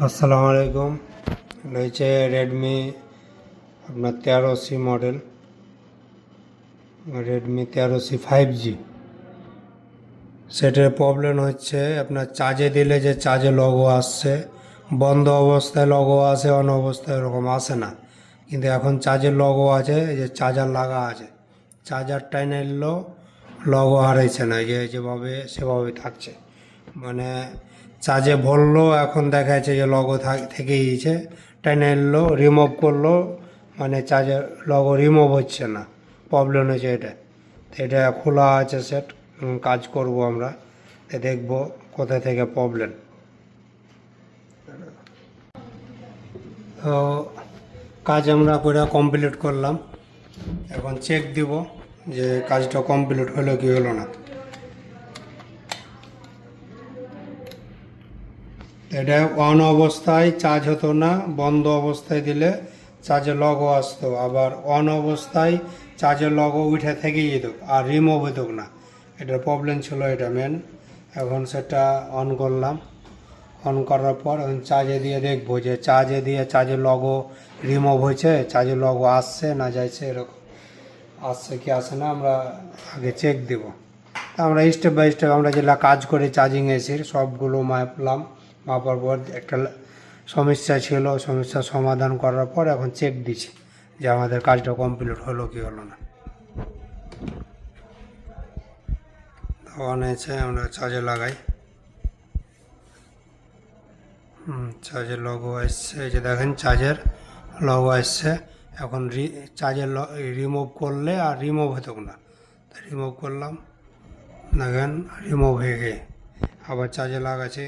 আসসালামু আলাইকুম। রয়েছে রেডমি আপনার 13C model, Redmi 13C 5G। সেটার প্রবলেম হচ্ছে আপনার চার্জে দিলে যে চার্জে লগো আসছে, বন্ধ অবস্থায় লগো আসে, অন অবস্থায় এরকম আসে না। কিন্তু এখন চার্জের লগো আছে, এই যে চার্জার লাগা আছে, চার্জারটাই নিলেও লগো হারাইছে না, যেভাবে সেভাবে থাকছে। মানে চার্জে ভরলো, এখন দেখা যাচ্ছে যে লগো থেকে গিয়েছে, টেনে এলো রিমুভ করলো, মানে চার্জার লগো রিমুভ হচ্ছে না। প্রবলেম হয়েছে এটা। এটা খোলা আছে সেট, কাজ করব আমরা, দেখব কোথা থেকে প্রবলেম। তো কাজ আমরা করে কমপ্লিট করলাম, এখন চেক দিব যে কাজটা কমপ্লিট হলো কি হলো না। এটা অন অবস্থায় চার্জ হতো না, বন্ধ অবস্থায় দিলে চার্জের লগো আসতো, আবার অন অবস্থায় চার্জের লগো উঠে থেকেই যেত আর রিমুভ হতো না। এটার প্রবলেম ছিল এটা মেন। এখন সেটা অন করলাম, অন করার পর এখন চার্জে দিয়ে দেখবো যে চার্জে দিয়ে চার্জের লগো রিমুভ হয়েছে, চার্জের লগো আসছে না যাইছে, এরকম আসছে কি আসে না আমরা আগে চেক দেব। আমরা স্টেপ বাই স্টেপ আমরা যেগুলো কাজ করে চার্জিং এসির সবগুলো মাপলাম, মাপার পর একটা সমস্যা ছিল, সমস্যার সমাধান করার পর এখন চেক দিচ্ছি যে আমাদের কাজটা কমপ্লিট হলো কি হলো না। তখন এসে আমরা চার্জে লাগাই, চার্জের লগো আসছে, এই যে দেখেন চার্জের লগো আসছে। এখন চার্জের রিমুভ করলে আর রিমুভ হতো না, রিমুভ করলাম, দেখেন রিমুভ হয়ে গিয়ে আবার চার্জে লাগাচ্ছি।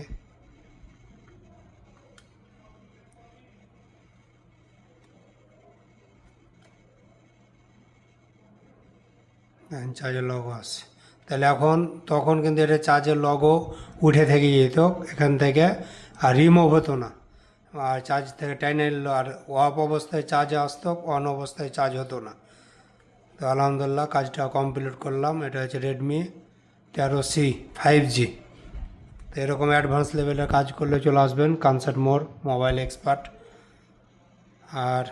চার্জের লগো আসছে, তাহলে এখন তখন কিন্তু এটা চার্জের লগো উঠে থেকে যেত এখান থেকে, আর রিমুভ হতো না, আর চার্জ থেকে টেনে নিল, আর অফ অবস্থায় চার্জ আসতো, অন অবস্থায় চার্জ হতো না। তো আলহামদুলিল্লাহ কাজটা কমপ্লিট করলাম। এটা হচ্ছে রেডমি 13C 5G। তো এরকম অ্যাডভান্স লেভেলে কাজ করলে চলে আসবেন কনসার্ট মোর মোবাইল এক্সপার্ট। আর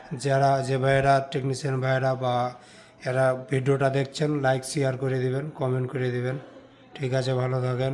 যে ভাইয়েরা টেকনিশিয়ান ভাইয়েরা বা এরা ভিডিওটা দেখছেন, লাইক শেয়ার করে দিবেন, কমেন্ট করে দিবেন। ঠিক আছে, ভালো থাকেন।